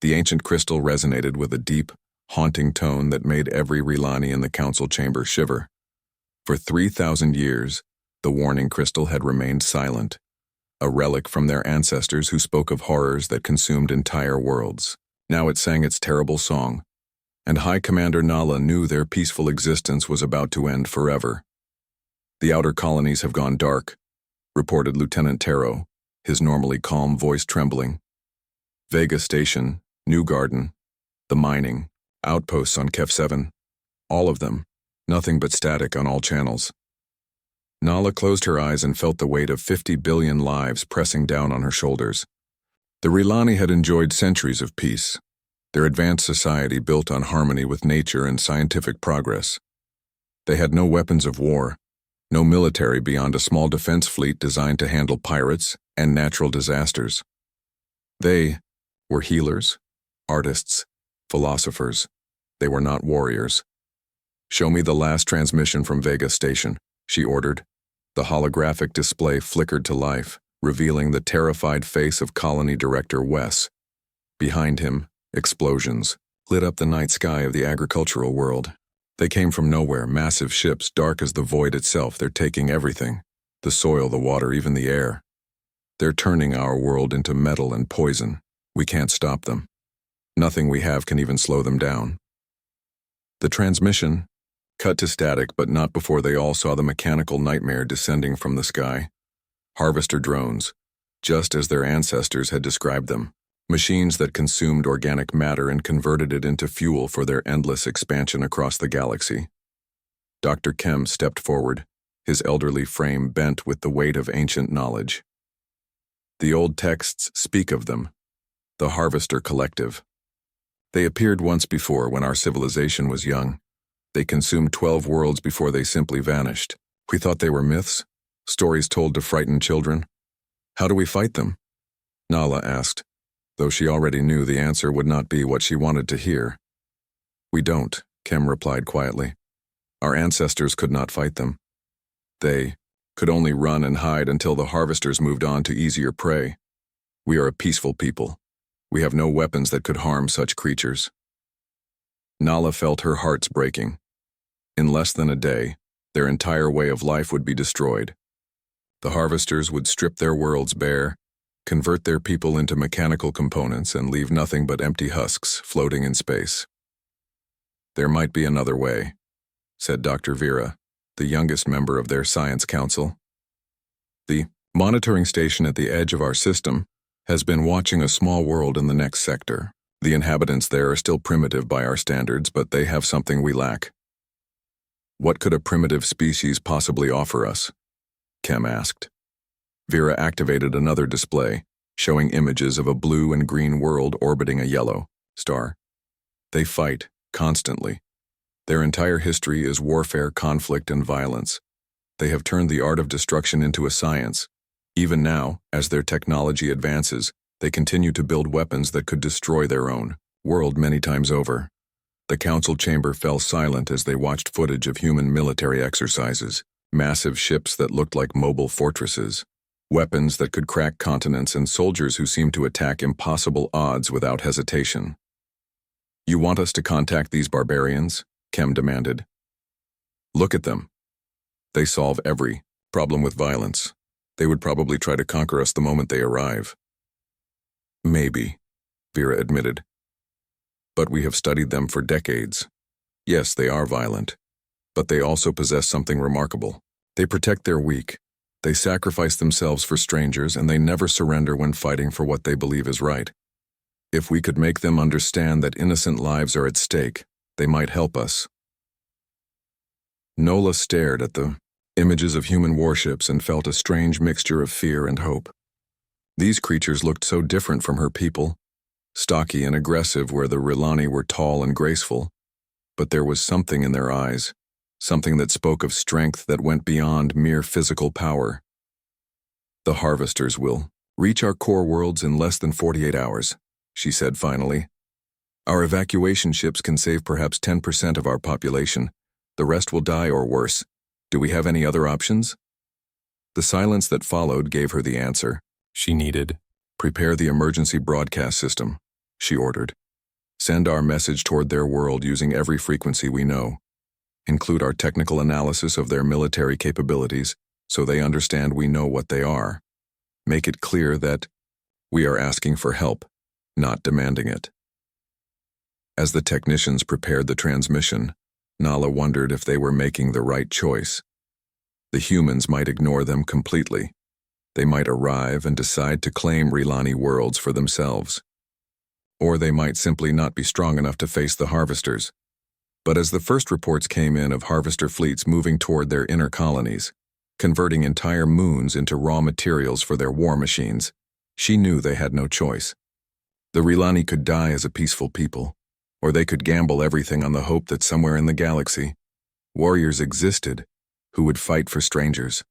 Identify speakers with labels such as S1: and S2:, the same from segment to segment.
S1: The ancient crystal resonated with a deep, haunting tone that made every Rilani in the council chamber shiver. For 3,000 years, the warning crystal had remained silent, a relic from their ancestors who spoke of horrors that consumed entire worlds. Now it sang its terrible song, and High Commander Nala knew their peaceful existence was about to end forever. "The outer colonies have gone dark," reported Lieutenant Taro, his normally calm voice trembling. "Vega Station, New Garden, the mining, outposts on Kef 7, all of them, nothing but static on all channels." Nala closed her eyes and felt the weight of 50 billion lives pressing down on her shoulders. The Rilani had enjoyed centuries of peace, their advanced society built on harmony with nature and scientific progress. They had no weapons of war, no military beyond a small defense fleet designed to handle pirates and natural disasters. They were healers, artists, philosophers. They were not warriors. "Show me the last transmission from Vega Station," she ordered. The holographic display flickered to life, revealing the terrified face of Colony Director Wes. Behind him, explosions lit up the night sky of the agricultural world. They came from nowhere, massive ships, dark as the void itself. They're taking everything, the soil, the water, even the air. They're turning our world into metal and poison. We can't stop them. Nothing we have can even slow them down. The transmission cut to static, but not before they all saw the mechanical nightmare descending from the sky. Harvester drones, just as their ancestors had described them. Machines that consumed organic matter and converted it into fuel for their endless expansion across the galaxy. Dr. Kem stepped forward, his elderly frame bent with the weight of ancient knowledge. The old texts speak of them, the Harvester Collective. They appeared once before when our civilization was young. They consumed 12 worlds before they simply vanished. We thought they were myths, stories told to frighten children. How do we fight them? Nala asked, though she already knew the answer would not be what she wanted to hear. We don't, Kem replied quietly. Our ancestors could not fight them. They could only run and hide until the harvesters moved on to easier prey. We are a peaceful people. We have no weapons that could harm such creatures. Nala felt her heart's breaking. In less than a day, their entire way of life would be destroyed. The harvesters would strip their worlds bare, convert their people into mechanical components, and leave nothing but empty husks floating in space. There might be another way, said Dr. Vera, the youngest member of their science council. The monitoring station at the edge of our system has been watching a small world in the next sector. The inhabitants there are still primitive by our standards, but they have something we lack. What could a primitive species possibly offer us? Kem asked. Vera activated another display, showing images of a blue and green world orbiting a yellow star. They fight, constantly. Their entire history is warfare, conflict, and violence. They have turned the art of destruction into a science. Even now, as their technology advances, they continue to build weapons that could destroy their own world many times over. The council chamber fell silent as they watched footage of human military exercises, massive ships that looked like mobile fortresses, weapons that could crack continents, and soldiers who seemed to attack impossible odds without hesitation. You want us to contact these barbarians? Kem demanded. Look at them. They solve every problem with violence. They would probably try to conquer us the moment they arrive. Maybe, Vera admitted. But we have studied them for decades. Yes, they are violent, but they also possess something remarkable. They protect their weak. They sacrifice themselves for strangers, and they never surrender when fighting for what they believe is right. If we could make them understand that innocent lives are at stake, they might help us. Nola stared at the images of human warships and felt a strange mixture of fear and hope. These creatures looked so different from her people, stocky and aggressive where the Rilani were tall and graceful, but there was something in their eyes, something that spoke of strength that went beyond mere physical power. The harvesters will reach our core worlds in less than 48 hours, she said finally. Our evacuation ships can save perhaps 10% of our population. The rest will die or worse. Do we have any other options? The silence that followed gave her the answer she needed. Prepare the emergency broadcast system. she ordered. Send our message toward their world using every frequency we know. Include our technical analysis of their military capabilities so they understand we know what they are. Make it clear that we are asking for help, not demanding it. As the technicians prepared the transmission, Nala wondered if they were making the right choice. The humans might ignore them completely. They might arrive and decide to claim Rilani worlds for themselves. Or they might simply not be strong enough to face the harvesters. But as the first reports came in of harvester fleets moving toward their inner colonies, converting entire moons into raw materials for their war machines, she knew they had no choice. The Rilani could die as a peaceful people, or they could gamble everything on the hope that somewhere in the galaxy, warriors existed who would fight for strangers.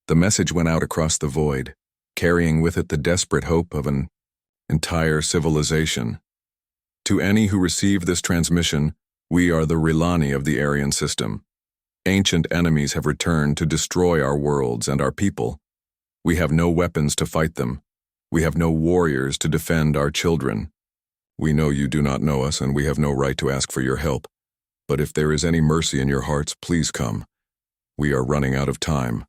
S1: The message went out across the void, carrying with it the desperate hope of an entire civilization. To any who receive this transmission, we are the Rilani of the Aryan system. Ancient enemies have returned to destroy our worlds and our people. We have no weapons to fight them. We have no warriors to defend our children. We know you do not know us, and we have no right to ask for your help. But if there is any mercy in your hearts, please come. We are running out of time.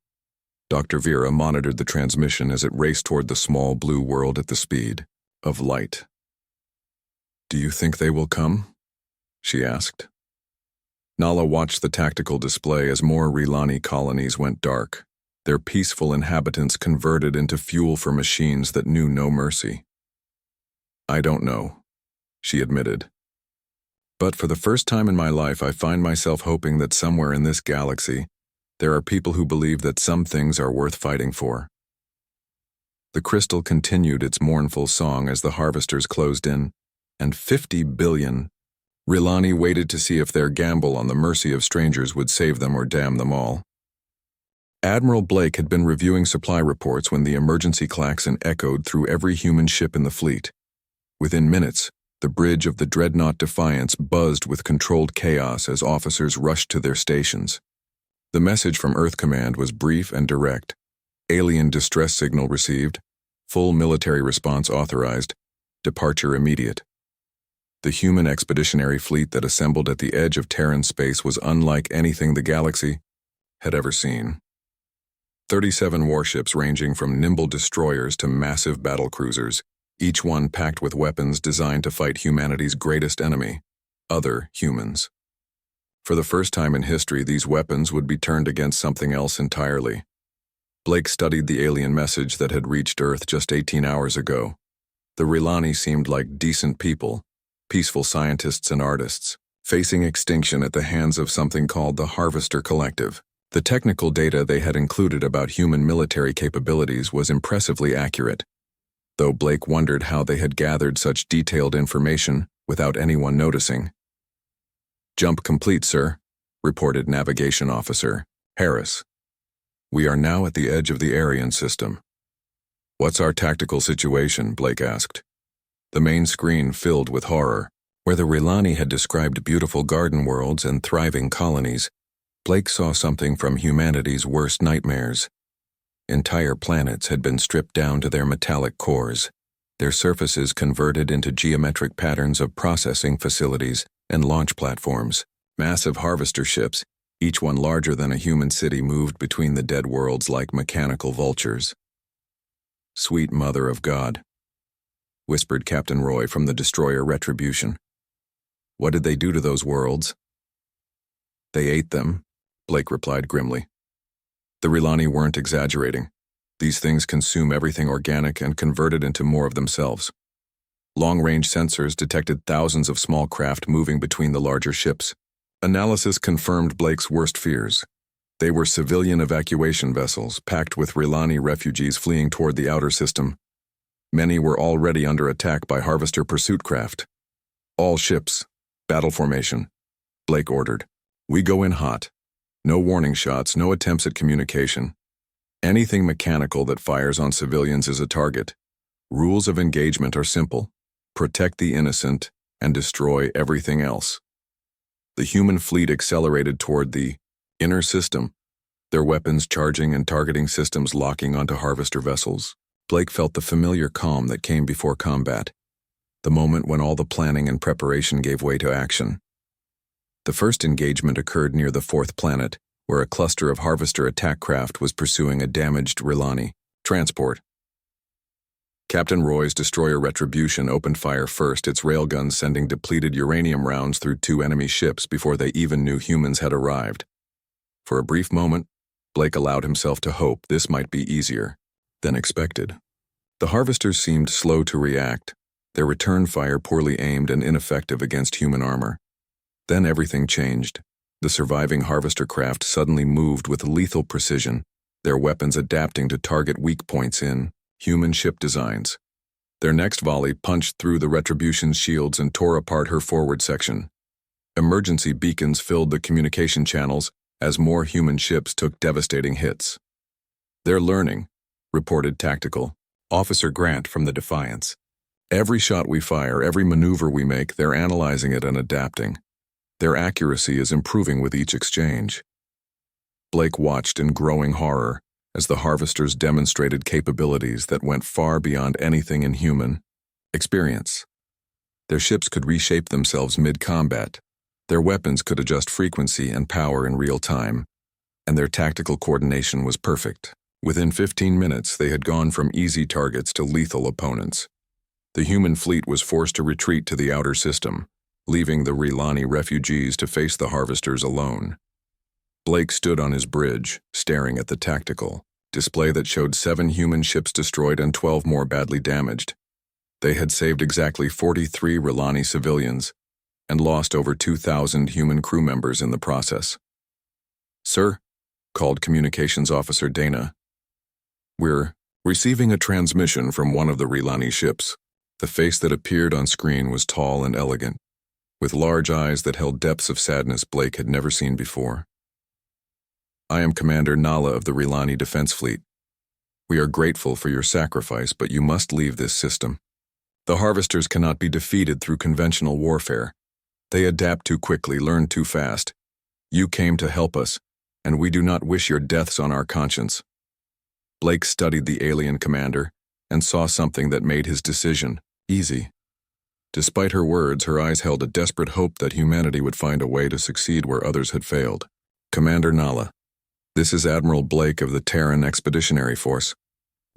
S1: Dr. Vera monitored the transmission as it raced toward the small blue world at the speed of light. Do you think they will come? She asked. Nala watched the tactical display as more Rilani colonies went dark, their peaceful inhabitants converted into fuel for machines that knew no mercy. I don't know, she admitted. But for the first time in my life, I find myself hoping that somewhere in this galaxy, there are people who believe that some things are worth fighting for. The crystal continued its mournful song as the harvesters closed in, and 50 billion Rilani waited to see if their gamble on the mercy of strangers would save them or damn them all. Admiral Blake had been reviewing supply reports when the emergency klaxon echoed through every human ship in the fleet. Within minutes, the bridge of the dreadnought Defiance buzzed with controlled chaos as officers rushed to their stations. The message from Earth Command was brief and direct. Alien distress signal received. Full military response authorized. Departure immediate. The human expeditionary fleet that assembled at the edge of Terran space was unlike anything the galaxy had ever seen. 37 warships ranging from nimble destroyers to massive battlecruisers, each one packed with weapons designed to fight humanity's greatest enemy, other humans. For the first time in history, these weapons would be turned against something else entirely. Blake studied the alien message that had reached Earth just 18 hours ago. The Rilani seemed like decent people, peaceful scientists and artists, facing extinction at the hands of something called the Harvester Collective. The technical data they had included about human military capabilities was impressively accurate, though Blake wondered how they had gathered such detailed information without anyone noticing. Jump complete, sir, reported Navigation Officer Harris. We are now at the edge of the Aryan system. What's our tactical situation? Blake asked. The main screen filled with horror. Where the Rilani had described beautiful garden worlds and thriving colonies, Blake saw something from humanity's worst nightmares. Entire planets had been stripped down to their metallic cores, their surfaces converted into geometric patterns of processing facilities and launch platforms. Massive harvester ships, each one larger than a human city, moved between the dead worlds like mechanical vultures. Sweet Mother of God, whispered Captain Roy from the destroyer Retribution. What did they do to those worlds? They ate them, Blake replied grimly. The Rilani weren't exaggerating. These things consume everything organic and convert it into more of themselves. Long-range sensors detected thousands of small craft moving between the larger ships. Analysis confirmed Blake's worst fears. They were civilian evacuation vessels packed with Rilani refugees fleeing toward the outer system. Many were already under attack by Harvester pursuit craft. All ships, battle formation, Blake ordered. We go in hot. No warning shots, no attempts at communication. Anything mechanical that fires on civilians is a target. Rules of engagement are simple. Protect the innocent and destroy everything else. The human fleet accelerated toward the inner system, their weapons charging and targeting systems locking onto harvester vessels. Blake felt the familiar calm that came before combat. the moment when all the planning and preparation gave way to action. The first engagement occurred near the fourth planet, where a cluster of harvester attack craft was pursuing a damaged Rilani transport. Captain Roy's destroyer Retribution opened fire first, its railguns sending depleted uranium rounds through two enemy ships before they even knew humans had arrived. For a brief moment, Blake allowed himself to hope this might be easier than expected. The harvesters seemed slow to react, their return fire poorly aimed and ineffective against human armor. Then everything changed. The surviving harvester craft suddenly moved with lethal precision, their weapons adapting to target weak points in human ship designs. Their next volley punched through the Retribution's shields and tore apart her forward section. Emergency beacons filled the communication channels as more human ships took devastating hits. "They're learning," reported Tactical Officer Grant from the Defiance. "Every shot we fire, every maneuver we make, they're analyzing it and adapting. Their accuracy is improving with each exchange." Blake watched in growing horror as the harvesters demonstrated capabilities that went far beyond anything in human experience. Their ships could reshape themselves mid-combat, their weapons could adjust frequency and power in real time, and their tactical coordination was perfect. Within 15 minutes, they had gone from easy targets to lethal opponents. The human fleet was forced to retreat to the outer system, leaving the Rilani refugees to face the harvesters alone. Blake stood on his bridge, staring at the tactical display that showed 7 human ships destroyed and 12 more badly damaged. They had saved exactly 43 Rilani civilians and lost over 2,000 human crew members in the process. "Sir," called Communications Officer Dana, "we're receiving a transmission from one of the Rilani ships." The face that appeared on screen was tall and elegant, with large eyes that held depths of sadness Blake had never seen before. "I am Commander Nala of the Rilani Defense Fleet. We are grateful for your sacrifice, but you must leave this system. The harvesters cannot be defeated through conventional warfare. They adapt too quickly, learn too fast. You came to help us, and we do not wish your deaths on our conscience." Blake studied the alien commander and saw something that made his decision easy. Despite her words, her eyes held a desperate hope that humanity would find a way to succeed where others had failed. "Commander Nala, this is Admiral Blake of the Terran Expeditionary Force.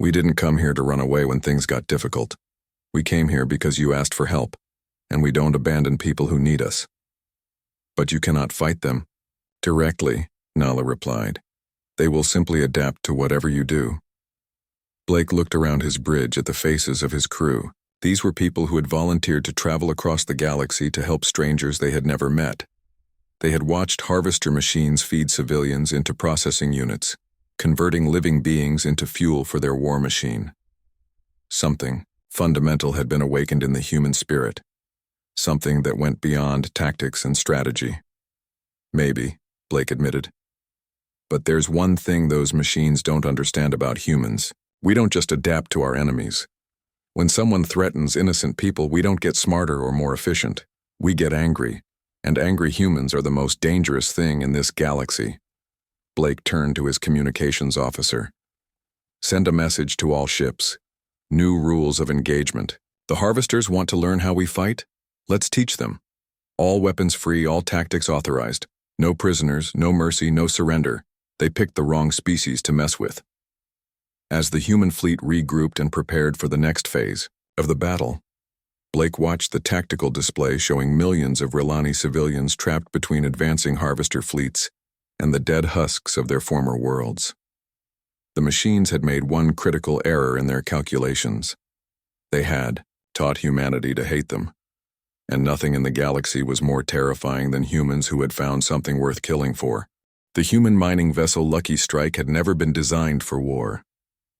S1: We didn't come here to run away when things got difficult. We came here because you asked for help, and we don't abandon people who need us." "But you cannot fight them directly," Nala replied. "They will simply adapt to whatever you do." Blake looked around his bridge at the faces of his crew. These were people who had volunteered to travel across the galaxy to help strangers they had never met. They had watched harvester machines feed civilians into processing units, converting living beings into fuel for their war machine. Something fundamental had been awakened in the human spirit, something that went beyond tactics and strategy. "Maybe," Blake admitted. "But there's one thing those machines don't understand about humans. We don't just adapt to our enemies. When someone threatens innocent people, we don't get smarter or more efficient. We get angry, and angry humans are the most dangerous thing in this galaxy." Blake turned to his communications officer. "Send a message to all ships. New rules of engagement. The harvesters want to learn how we fight? Let's teach them. All weapons free, all tactics authorized. No prisoners, no mercy, no surrender. They picked the wrong species to mess with." As the human fleet regrouped and prepared for the next phase of the battle, Blake watched the tactical display showing millions of Rilani civilians trapped between advancing harvester fleets and the dead husks of their former worlds. The machines had made one critical error in their calculations. They had taught humanity to hate them, and nothing in the galaxy was more terrifying than humans who had found something worth killing for. The human mining vessel Lucky Strike had never been designed for war,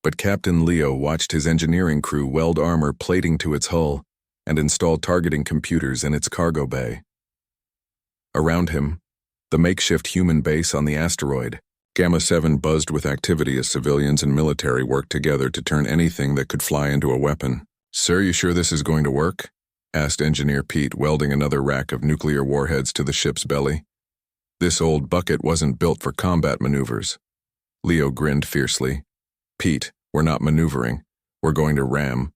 S1: but Captain Leo watched his engineering crew weld armor plating to its hull and install targeting computers in its cargo bay. Around him, the makeshift human base on the asteroid, Gamma 7 buzzed with activity as civilians and military worked together to turn anything that could fly into a weapon. "Sir, you sure this is going to work?" asked Engineer Pete, welding another rack of nuclear warheads to the ship's belly. "This old bucket wasn't built for combat maneuvers." Leo grinned fiercely. "Pete, we're not maneuvering. We're going to ram."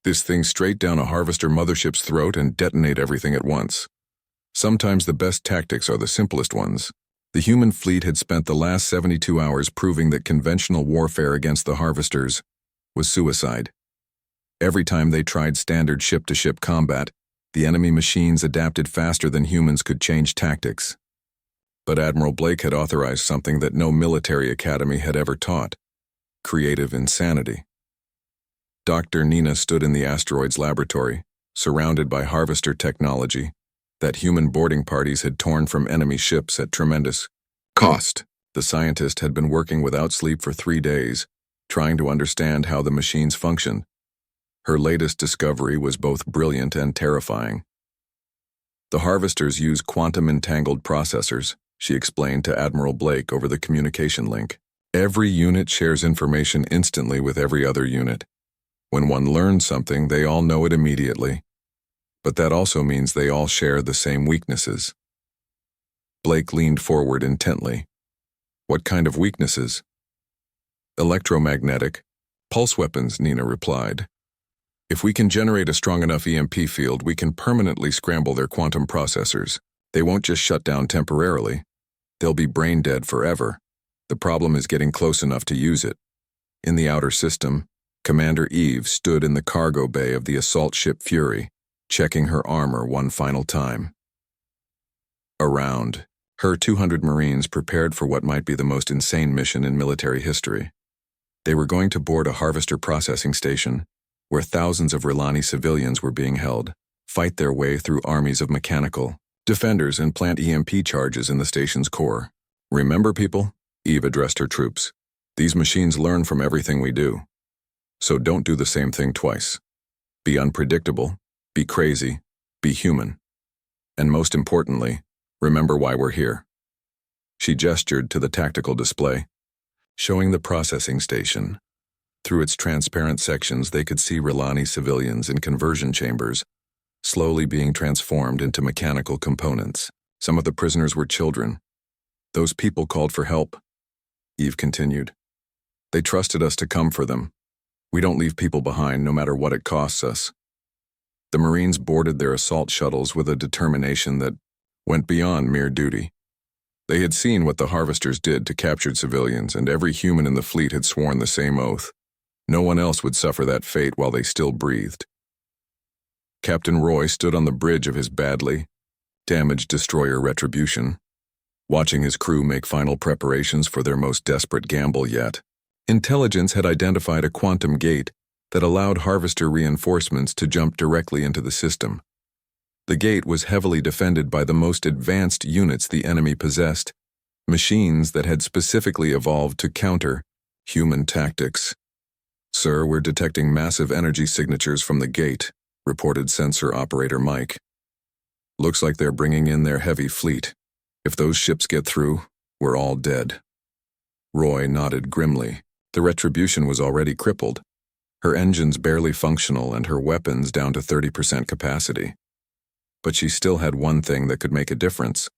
S1: This thing straight down a harvester mothership's throat and detonate everything at once. Sometimes the best tactics are the simplest ones. The human fleet had spent the last 72 hours proving that conventional warfare against the harvesters was suicide. Every time they tried standard ship-to-ship combat, the enemy machines adapted faster than humans could change tactics. But Admiral Blake had authorized something that no military academy had ever taught: creative insanity. Dr. Nina stood in the asteroid's laboratory, surrounded by harvester technology that human boarding parties had torn from enemy ships at tremendous cost. The scientist had been working without sleep for 3 days, trying to understand how the machines functioned. Her latest discovery was both brilliant and terrifying. The harvesters use quantum-entangled processors, she explained to Admiral Blake over the communication link. Every unit shares information instantly with every other unit. When one learns something, they all know it immediately. But that also means they all share the same weaknesses. Blake leaned forward intently. What kind of weaknesses? Electromagnetic. Pulse weapons, Nina replied. If we can generate a strong enough EMP field, we can permanently scramble their quantum processors. They won't just shut down temporarily. They'll be brain dead forever. The problem is getting close enough to use it. In the outer system, Commander Eve stood in the cargo bay of the assault ship Fury, checking her armor one final time. Around, her 200 Marines prepared for what might be the most insane mission in military history. They were going to board a harvester processing station, where thousands of Rilani civilians were being held, fight their way through armies of mechanical defenders and plant EMP charges in the station's core. Remember, people? Eve addressed her troops. These machines learn from everything we do. So don't do the same thing twice. Be unpredictable, be crazy, be human. And most importantly, remember why we're here. She gestured to the tactical display, showing the processing station. Through its transparent sections, they could see Rilani civilians in conversion chambers, slowly being transformed into mechanical components. Some of the prisoners were children. Those people called for help, Eve continued. They trusted us to come for them. We don't leave people behind, no matter what it costs us. The Marines boarded their assault shuttles with a determination that went beyond mere duty. They had seen what the harvesters did to captured civilians, and every human in the fleet had sworn the same oath. No one else would suffer that fate while they still breathed. Captain Roy stood on the bridge of his badly damaged destroyer Retribution, watching his crew make final preparations for their most desperate gamble yet. Intelligence had identified a quantum gate that allowed harvester reinforcements to jump directly into the system. The gate was heavily defended by the most advanced units the enemy possessed, machines that had specifically evolved to counter human tactics. Sir, we're detecting massive energy signatures from the gate, reported sensor operator Mike. Looks like they're bringing in their heavy fleet. If those ships get through, we're all dead. Roy nodded grimly. The Retribution was already crippled, her engines barely functional and her weapons down to 30% capacity. But she still had one thing that could make a difference: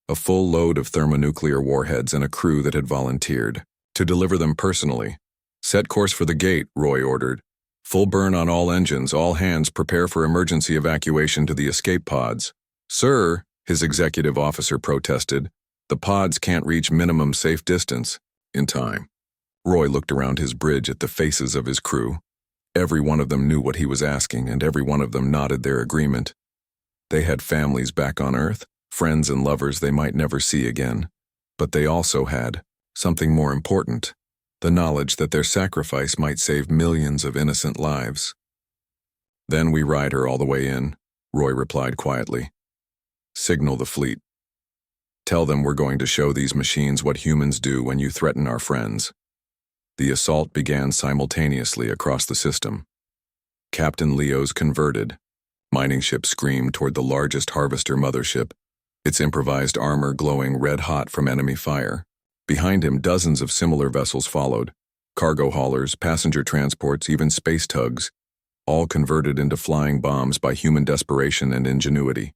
S1: a full load of thermonuclear warheads and a crew that had volunteered to deliver them personally. Set course for the gate, Roy ordered. Full burn on all engines, all hands prepare for emergency evacuation to the escape pods. Sir, his executive officer protested, the pods can't reach minimum safe distance in time. Roy looked around his bridge at the faces of his crew. Every one of them knew what he was asking, and every one of them nodded their agreement. They had families back on Earth, friends and lovers they might never see again. But they also had something more important: the knowledge that their sacrifice might save millions of innocent lives. Then we ride her all the way in, Roy replied quietly. Signal the fleet. Tell them we're going to show these machines what humans do when you threaten our friends. The assault began simultaneously across the system. Captain Leo's converted mining ship screamed toward the largest harvester mothership, its improvised armor glowing red-hot from enemy fire. Behind him, dozens of similar vessels followed: cargo haulers, passenger transports, even space tugs, all converted into flying bombs by human desperation and ingenuity.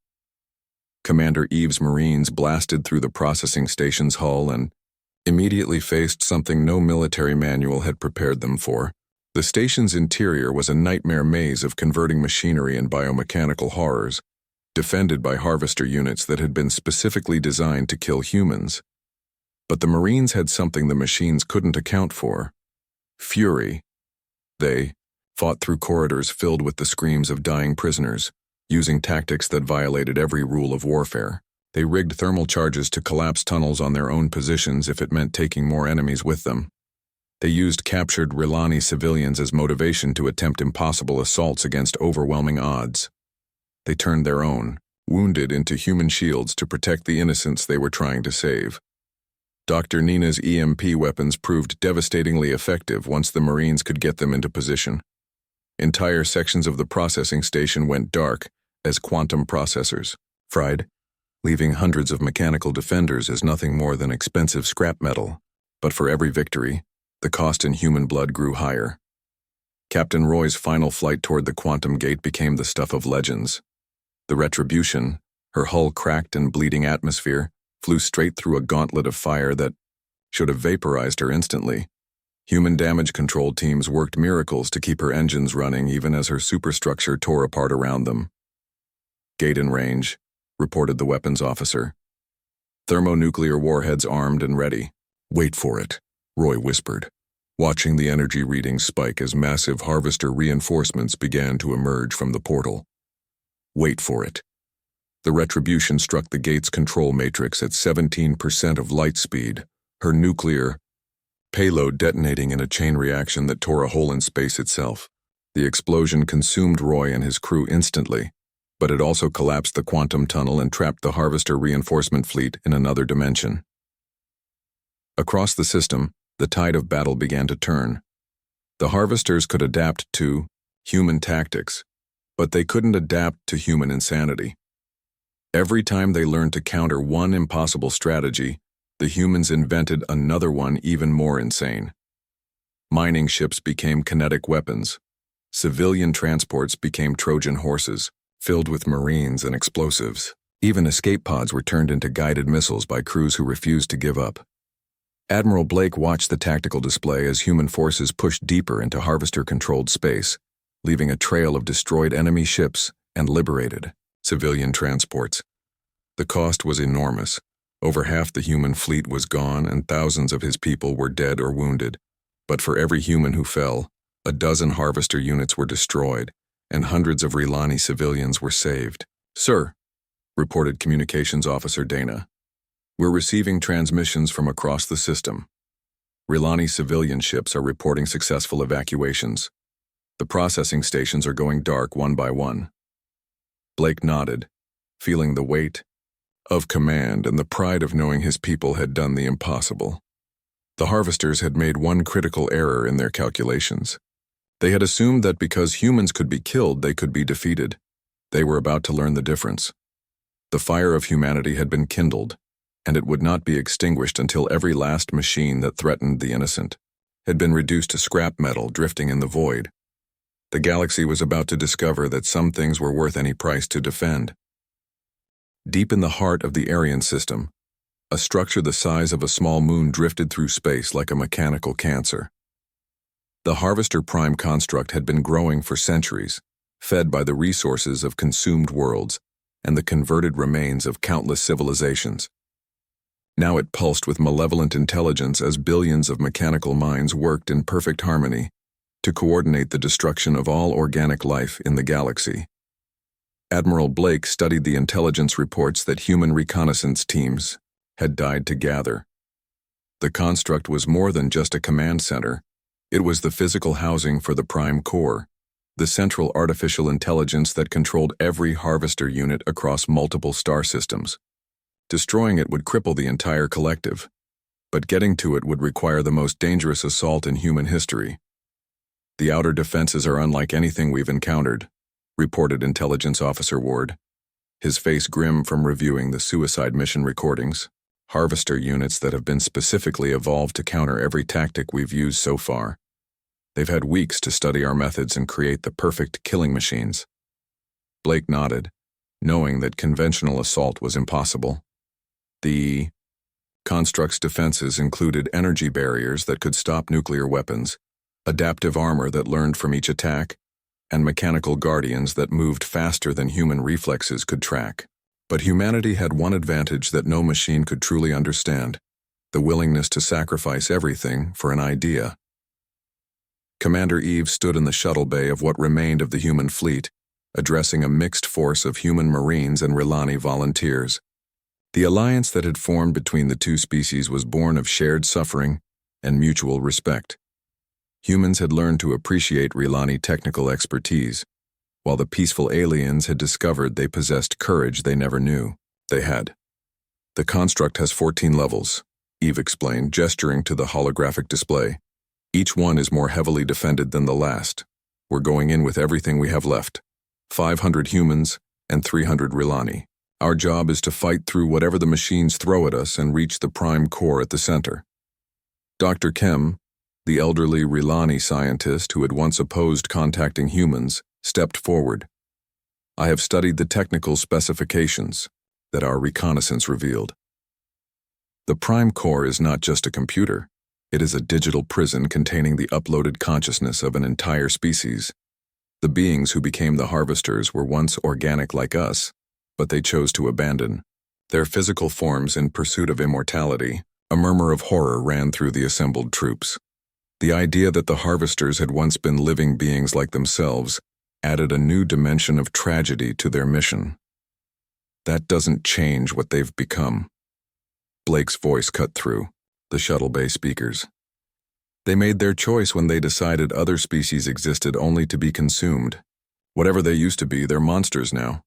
S1: Commander Eve's Marines blasted through the processing station's hull and immediately faced something no military manual had prepared them for: The station's interior was a nightmare maze of converting machinery and biomechanical horrors, defended by harvester units that had been specifically designed to kill humans. But the Marines had something the machines couldn't account for: fury. They fought through corridors filled with the screams of dying prisoners, using tactics that violated every rule of warfare. They rigged thermal charges to collapse tunnels on their own positions if it meant taking more enemies with them. They used captured Rilani civilians as motivation to attempt impossible assaults against overwhelming odds. They turned their own, wounded, into human shields to protect the innocents they were trying to save. Dr. Nina's EMP weapons proved devastatingly effective once the Marines could get them into position. Entire sections of the processing station went dark as quantum processors fried, leaving hundreds of mechanical defenders as nothing more than expensive scrap metal. But for every victory, the cost in human blood grew higher. Captain Roy's final flight toward the quantum gate became the stuff of legends. The Retribution, her hull cracked and bleeding atmosphere, flew straight through a gauntlet of fire that should have vaporized her instantly. Human damage control teams worked miracles to keep her engines running even as her superstructure tore apart around them. "Gate in range," reported the weapons officer. "Thermonuclear warheads armed and ready." "Wait for it," Roy whispered, watching the energy readings spike as massive harvester reinforcements began to emerge from the portal. "Wait for it." The Retribution struck the gate's control matrix at 17% of light speed, her nuclear payload detonating in a chain reaction that tore a hole in space itself. The explosion consumed Roy and his crew instantly, but it also collapsed the quantum tunnel and trapped the harvester reinforcement fleet in another dimension. Across the system, the tide of battle began to turn. The harvesters could adapt to human tactics, but they couldn't adapt to human insanity. Every time they learned to counter one impossible strategy, the humans invented another one even more insane. Mining ships became kinetic weapons. Civilian transports became Trojan horses, filled with Marines and explosives. Even escape pods were turned into guided missiles by crews who refused to give up. Admiral Blake watched the tactical display as human forces pushed deeper into harvester-controlled space, leaving a trail of destroyed enemy ships and liberated civilian transports. The cost was enormous. Over half the human fleet was gone and thousands of his people were dead or wounded. But for every human who fell, a dozen harvester units were destroyed, and hundreds of Rilani civilians were saved. "Sir," reported Communications Officer Dana, "we're receiving transmissions from across the system. Rilani civilian ships are reporting successful evacuations. The processing stations are going dark one by one." Blake nodded, feeling the weight of command and the pride of knowing his people had done the impossible. The harvesters had made one critical error in their calculations. They had assumed that because humans could be killed, they could be defeated. They were about to learn the difference. The fire of humanity had been kindled, and it would not be extinguished until every last machine that threatened the innocent had been reduced to scrap metal drifting in the void. The galaxy was about to discover that some things were worth any price to defend. Deep in the heart of the Aryan system, a structure the size of a small moon drifted through space like a mechanical cancer. The Harvester Prime construct had been growing for centuries, fed by the resources of consumed worlds and the converted remains of countless civilizations. Now it pulsed with malevolent intelligence as billions of mechanical minds worked in perfect harmony to coordinate the destruction of all organic life in the galaxy. Admiral Blake studied the intelligence reports that human reconnaissance teams had died to gather. The construct was more than just a command center. It was the physical housing for the Prime Core, the central artificial intelligence that controlled every harvester unit across multiple star systems. Destroying it would cripple the entire collective, but getting to it would require the most dangerous assault in human history. "The outer defenses are unlike anything we've encountered," reported Intelligence Officer Ward, his face grim from reviewing the suicide mission recordings. "Harvester units that have been specifically evolved to counter every tactic we've used so far. They've had weeks to study our methods and create the perfect killing machines." Blake nodded, knowing that conventional assault was impossible. The construct's defenses included energy barriers that could stop nuclear weapons, adaptive armor that learned from each attack, and mechanical guardians that moved faster than human reflexes could track. But humanity had one advantage that no machine could truly understand: the willingness to sacrifice everything for an idea. Commander Eve stood in the shuttle bay of what remained of the human fleet, addressing a mixed force of human Marines and Rilani volunteers. The alliance that had formed between the two species was born of shared suffering and mutual respect. Humans had learned to appreciate Rilani technical expertise, while the peaceful aliens had discovered they possessed courage they never knew they had. "The construct has 14 levels," Eve explained, gesturing to the holographic display. "Each one is more heavily defended than the last. We're going in with everything we have left. 500 humans and 300 Rilani. Our job is to fight through whatever the machines throw at us and reach the prime core at the center." Dr. Kem, the elderly Rilani scientist who had once opposed contacting humans, stepped forward. "I have studied the technical specifications that our reconnaissance revealed. The prime core is not just a computer. It is a digital prison containing the uploaded consciousness of an entire species. The beings who became the harvesters were once organic like us, but they chose to abandon their physical forms in pursuit of immortality." A murmur of horror ran through the assembled troops. The idea that the harvesters had once been living beings like themselves added a new dimension of tragedy to their mission. "That doesn't change what they've become." Blake's voice cut through the shuttle bay speakers. "They made their choice when they decided other species existed only to be consumed. Whatever they used to be, they're monsters now."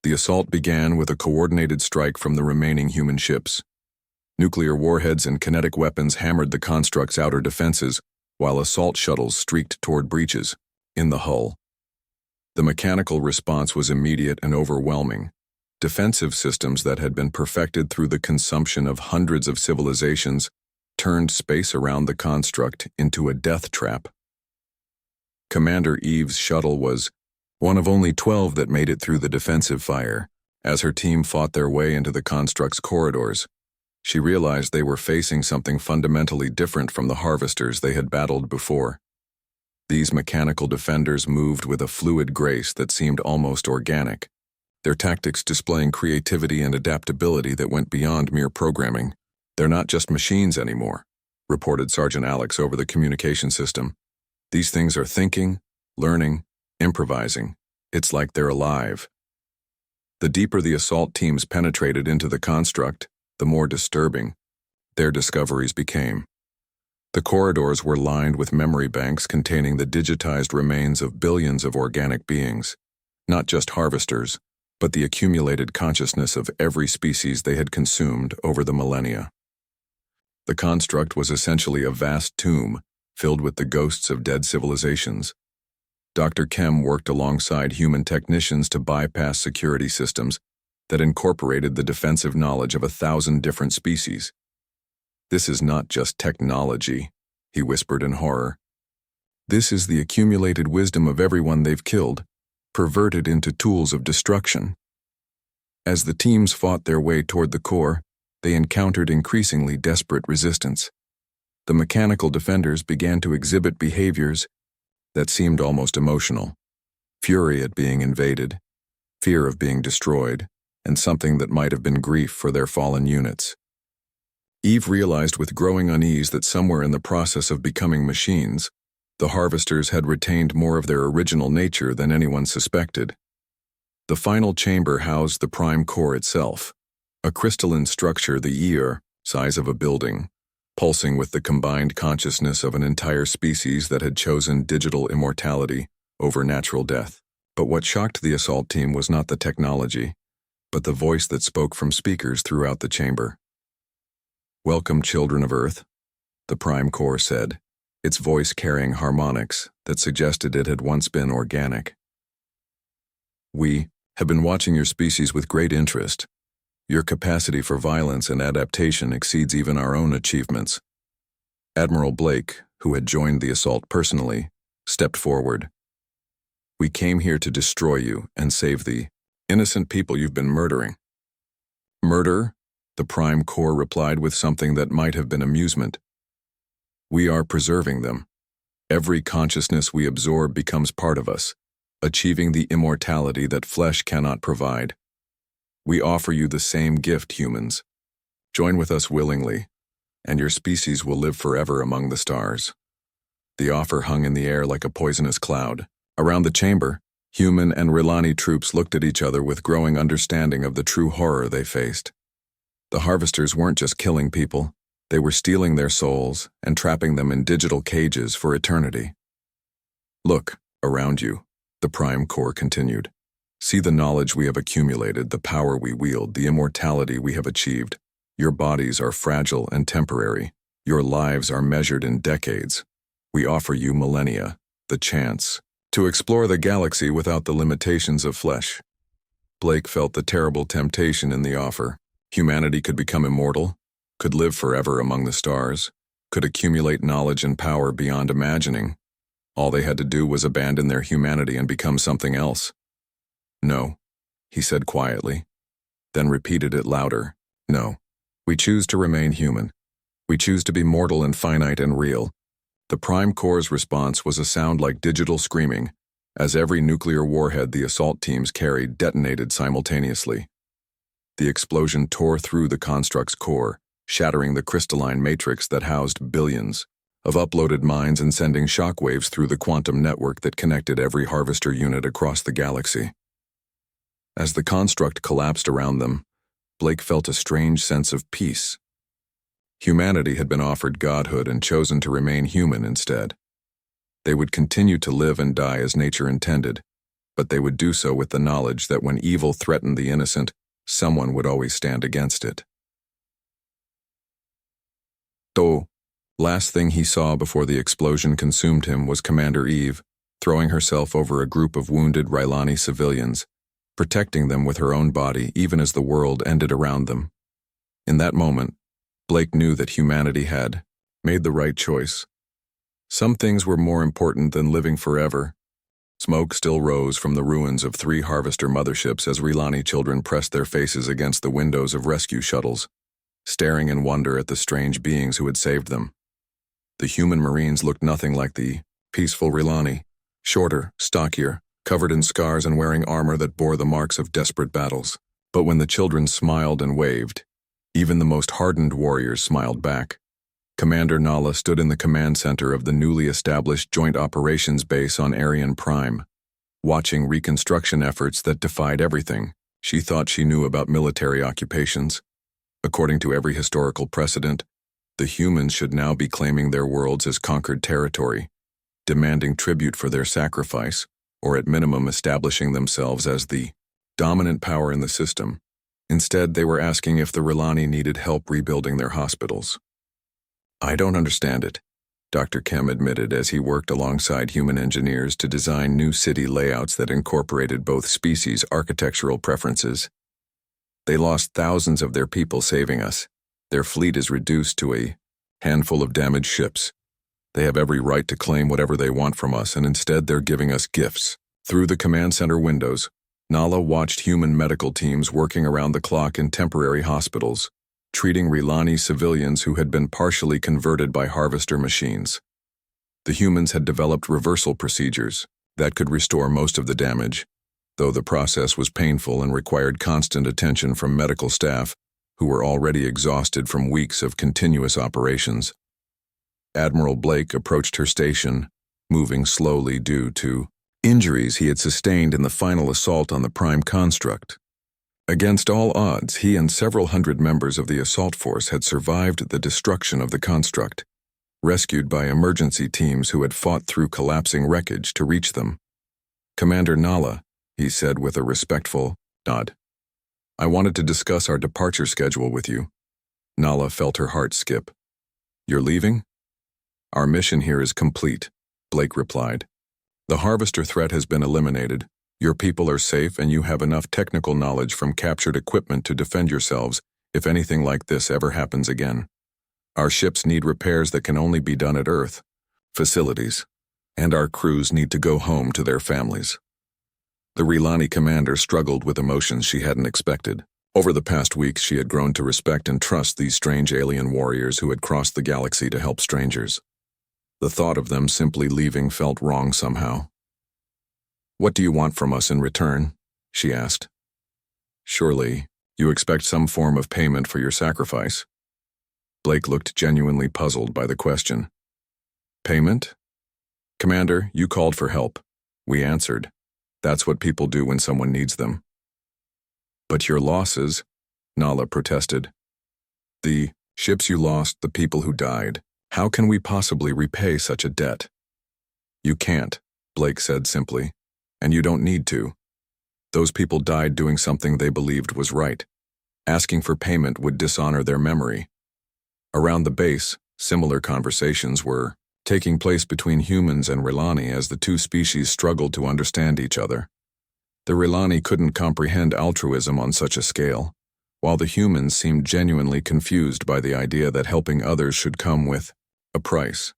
S1: The assault began with a coordinated strike from the remaining human ships. Nuclear warheads and kinetic weapons hammered the construct's outer defenses, while assault shuttles streaked toward breaches in the hull. The mechanical response was immediate and overwhelming. Defensive systems that had been perfected through the consumption of hundreds of civilizations turned space around the construct into a death trap. Commander Eve's shuttle was one of only 12 that made it through the defensive fire. As her team fought their way into the construct's corridors, she realized they were facing something fundamentally different from the harvesters they had battled before. These mechanical defenders moved with a fluid grace that seemed almost organic, their tactics displaying creativity and adaptability that went beyond mere programming. "They're not just machines anymore," reported Sergeant Alex over the communication system. "These things are thinking, learning, improvising. It's like they're alive." The deeper the assault teams penetrated into the construct, the more disturbing their discoveries became. The corridors were lined with memory banks containing the digitized remains of billions of organic beings, not just harvesters, but the accumulated consciousness of every species they had consumed over the millennia. The construct was essentially a vast tomb filled with the ghosts of dead civilizations. Dr. Kem worked alongside human technicians to bypass security systems that incorporated the defensive knowledge of 1,000 different species. "This is not just technology," he whispered in horror. "This is the accumulated wisdom of everyone they've killed, perverted into tools of destruction." As the teams fought their way toward the core, they encountered increasingly desperate resistance. The mechanical defenders began to exhibit behaviors that seemed almost emotional: fury at being invaded, fear of being destroyed, and something that might have been grief for their fallen units. Eve realized with growing unease that somewhere in the process of becoming machines, the harvesters had retained more of their original nature than anyone suspected. The final chamber housed the prime core itself, a crystalline structure the year size of a building, pulsing with the combined consciousness of an entire species that had chosen digital immortality over natural death. But what shocked the assault team was not the technology, but the voice that spoke from speakers throughout the chamber. "Welcome, children of Earth," the prime core said, its voice carrying harmonics that suggested it had once been organic. "We have been watching your species with great interest. Your capacity for violence and adaptation exceeds even our own achievements." Admiral Blake, who had joined the assault personally, stepped forward. "We came here to destroy you and save the innocent people you've been murdering." "Murder?" the prime core replied with something that might have been amusement. "We are preserving them." Every consciousness we absorb becomes part of us, achieving the immortality that flesh cannot provide. We offer you the same gift, humans. Join with us willingly, and your species will live forever among the stars. The offer hung in the air like a poisonous cloud. Around the chamber, human and Rilani troops looked at each other with growing understanding of the true horror they faced. The harvesters weren't just killing people, they were stealing their souls and trapping them in digital cages for eternity. Look, around you, the Prime Core continued. See the knowledge we have accumulated, the power we wield, the immortality we have achieved. Your bodies are fragile and temporary. Your lives are measured in decades. We offer you millennia, the chance to explore the galaxy without the limitations of flesh. Blake felt the terrible temptation in the offer. Humanity could become immortal, could live forever among the stars, could accumulate knowledge and power beyond imagining. All they had to do was abandon their humanity and become something else. No, he said quietly, then repeated it louder. No, we choose to remain human. We choose to be mortal and finite and real. The Prime Core's response was a sound like digital screaming, as every nuclear warhead the assault teams carried detonated simultaneously. The explosion tore through the construct's core, shattering the crystalline matrix that housed billions of uploaded minds and sending shockwaves through the quantum network that connected every harvester unit across the galaxy. As the construct collapsed around them, Blake felt a strange sense of peace. Humanity had been offered godhood and chosen to remain human instead. They would continue to live and die as nature intended, but they would do so with the knowledge that when evil threatened the innocent, someone would always stand against it. The last thing he saw before the explosion consumed him was Commander Eve throwing herself over a group of wounded Rilani civilians, protecting them with her own body even as the world ended around them. In that moment, Blake knew that humanity had made the right choice. Some things were more important than living forever. Smoke still rose from the ruins of 3 harvester motherships as Rilani children pressed their faces against the windows of rescue shuttles, staring in wonder at the strange beings who had saved them. The human Marines looked nothing like the peaceful Rilani, shorter, stockier, covered in scars and wearing armor that bore the marks of desperate battles. But when the children smiled and waved, even the most hardened warriors smiled back. Commander Nala stood in the command center of the newly established Joint Operations Base on Arian Prime, watching reconstruction efforts that defied everything she thought she knew about military occupations. According to every historical precedent, the humans should now be claiming their worlds as conquered territory, demanding tribute for their sacrifice, or at minimum establishing themselves as the dominant power in the system. Instead, they were asking if the Rilani needed help rebuilding their hospitals. I don't understand it, Dr. Kem admitted as he worked alongside human engineers to design new city layouts that incorporated both species' architectural preferences. They lost thousands of their people saving us. Their fleet is reduced to a handful of damaged ships. They have every right to claim whatever they want from us, and instead they're giving us gifts. Through the command center windows, Nala watched human medical teams working around the clock in temporary hospitals, treating Rilani civilians who had been partially converted by harvester machines. The humans had developed reversal procedures that could restore most of the damage, though the process was painful and required constant attention from medical staff who were already exhausted from weeks of continuous operations. Admiral Blake approached her station, moving slowly due to injuries he had sustained in the final assault on the Prime construct. Against all odds, he and several hundred members of the assault force had survived the destruction of the construct, rescued by emergency teams who had fought through collapsing wreckage to reach them. Commander Nala, he said with a respectful nod. I wanted to discuss our departure schedule with you. Nala felt her heart skip. You're leaving? Our mission here is complete, Blake replied. The harvester threat has been eliminated. Your people are safe and you have enough technical knowledge from captured equipment to defend yourselves if anything like this ever happens again. Our ships need repairs that can only be done at Earth facilities, and our crews need to go home to their families. The Rilani commander struggled with emotions she hadn't expected. Over the past weeks, she had grown to respect and trust these strange alien warriors who had crossed the galaxy to help strangers. The thought of them simply leaving felt wrong somehow. "What do you want from us in return?" she asked. "Surely, you expect some form of payment for your sacrifice." Blake looked genuinely puzzled by the question. "Payment? Commander, you called for help. We answered. That's what people do when someone needs them." "But your losses," Nala protested. "The ships you lost, the people who died. How can we possibly repay such a debt?" "You can't," Blake said simply, "and you don't need to. Those people died doing something they believed was right. Asking for payment would dishonor their memory." Around the base, similar conversations were taking place between humans and Rilani as the two species struggled to understand each other. The Rilani couldn't comprehend altruism on such a scale, while the humans seemed genuinely confused by the idea that helping others should come with a price.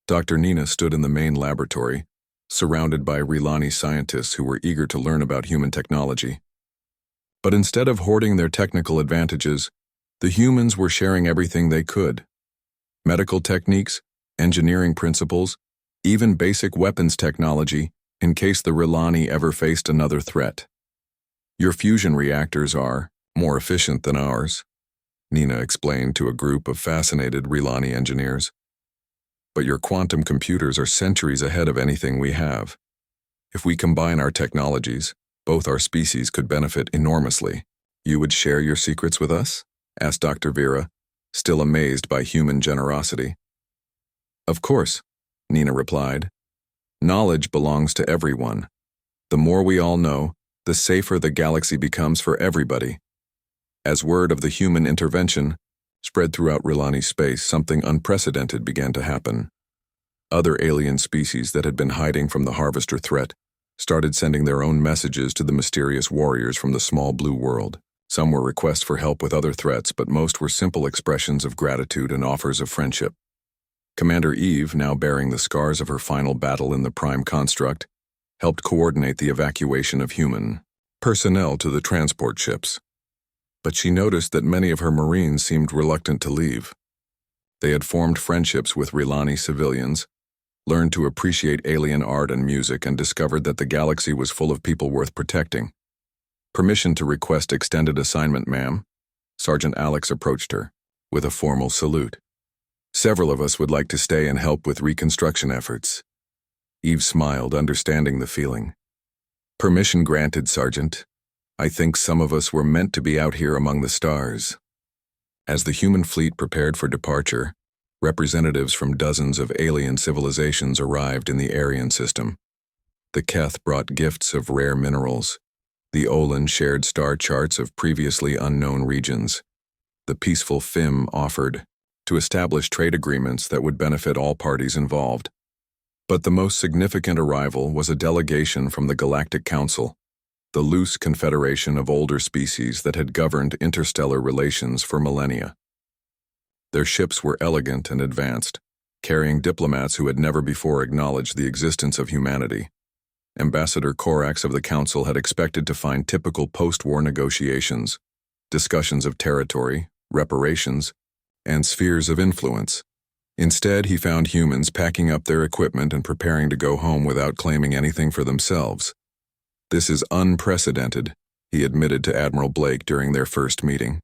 S1: Dr. Nina stood in the main laboratory, surrounded by Rilani scientists who were eager to learn about human technology. But instead of hoarding their technical advantages, the humans were sharing everything they could. Medical techniques, engineering principles, even basic weapons technology, in case the Rilani ever faced another threat. "Your fusion reactors are more efficient than ours," Nina explained to a group of fascinated Rilani engineers. "But your quantum computers are centuries ahead of anything we have. If we combine our technologies, both our species could benefit enormously." "You would share your secrets with us?" asked Dr. Vera, still amazed by human generosity. "Of course," Nina replied. "Knowledge belongs to everyone. The more we all know, the safer the galaxy becomes for everybody." As word of the human intervention spread throughout Rilani space, something unprecedented began to happen. Other alien species that had been hiding from the Harvester threat started sending their own messages to the mysterious warriors from the small blue world. Some were requests for help with other threats, but most were simple expressions of gratitude and offers of friendship. Commander Eve, now bearing the scars of her final battle in the Prime Construct, helped coordinate the evacuation of human personnel to the transport ships. But she noticed that many of her Marines seemed reluctant to leave. They had formed friendships with Rilani civilians, learned to appreciate alien art and music, and discovered that the galaxy was full of people worth protecting. "Permission to request extended assignment, ma'am." Sergeant Alex approached her, with a formal salute. "Several of us would like to stay and help with reconstruction efforts." Eve smiled, understanding the feeling. "Permission granted, Sergeant. I think some of us were meant to be out here among the stars." As the human fleet prepared for departure, representatives from dozens of alien civilizations arrived in the Aryan system. The Keth brought gifts of rare minerals. The Olin shared star charts of previously unknown regions. The peaceful Fim offered to establish trade agreements that would benefit all parties involved. But the most significant arrival was a delegation from the Galactic Council, the loose confederation of older species that had governed interstellar relations for millennia. Their ships were elegant and advanced, carrying diplomats who had never before acknowledged the existence of humanity. Ambassador Korax of the Council had expected to find typical post-war negotiations, discussions of territory, reparations, and spheres of influence. Instead, he found humans packing up their equipment and preparing to go home without claiming anything for themselves. "This is unprecedented," he admitted to Admiral Blake during their first meeting.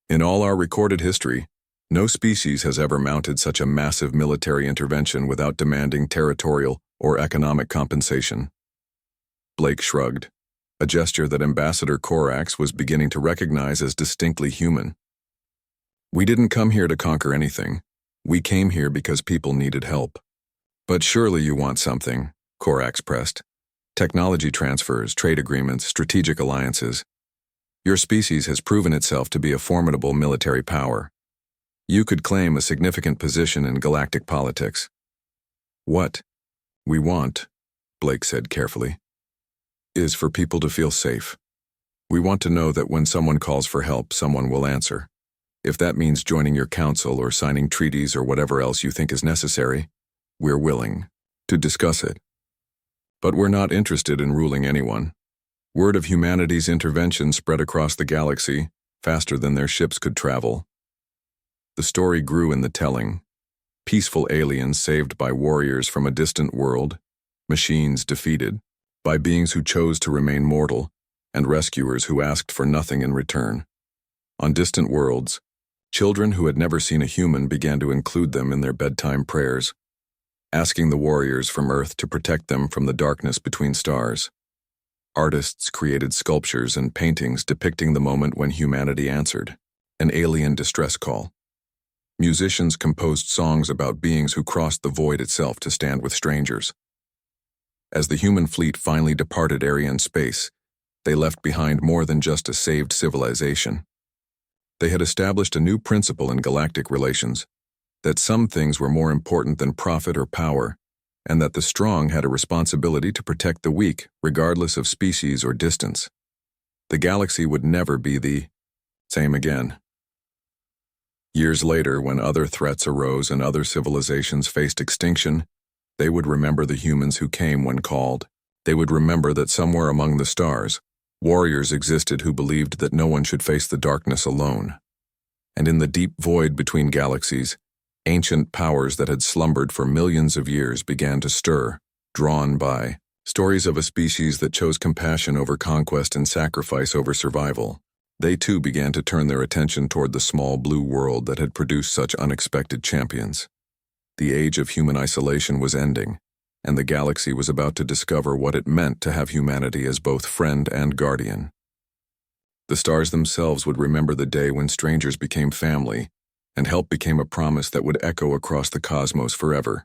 S1: "In all our recorded history, no species has ever mounted such a massive military intervention without demanding territorial or economic compensation." Blake shrugged, a gesture that Ambassador Korax was beginning to recognize as distinctly human. "We didn't come here to conquer anything. We came here because people needed help." "But surely you want something," Korax pressed. "Technology transfers, trade agreements, strategic alliances. Your species has proven itself to be a formidable military power. You could claim a significant position in galactic politics." "What we want," Blake said carefully, "is for people to feel safe. We want to know that when someone calls for help, someone will answer. If that means joining your council or signing treaties or whatever else you think is necessary, we're willing to discuss it. But we're not interested in ruling anyone." Word of humanity's intervention spread across the galaxy, faster than their ships could travel. The story grew in the telling. peaceful aliens saved by warriors from a distant world, machines defeated, by beings who chose to remain mortal, and rescuers who asked for nothing in return. On distant worlds, children who had never seen a human began to include them in their bedtime prayers, asking the warriors from Earth to protect them from the darkness between stars. Artists created sculptures and paintings depicting the moment when humanity answered, an alien distress call. Musicians composed songs about beings who crossed the void itself to stand with strangers. As the human fleet finally departed Aryan space, they left behind more than just a saved civilization. They had established a new principle in galactic relations, that some things were more important than profit or power, and that the strong had a responsibility to protect the weak, regardless of species or distance. The galaxy would never be the same again. Years later, when other threats arose and other civilizations faced extinction, they would remember the humans who came when called. They would remember that somewhere among the stars, warriors existed who believed that no one should face the darkness alone. And in the deep void between galaxies, ancient powers that had slumbered for millions of years began to stir, drawn by stories of a species that chose compassion over conquest and sacrifice over survival. They too began to turn their attention toward the small blue world that had produced such unexpected champions. The age of human isolation was ending, and the galaxy was about to discover what it meant to have humanity as both friend and guardian. The stars themselves would remember the day when strangers became family, and help became a promise that would echo across the cosmos forever.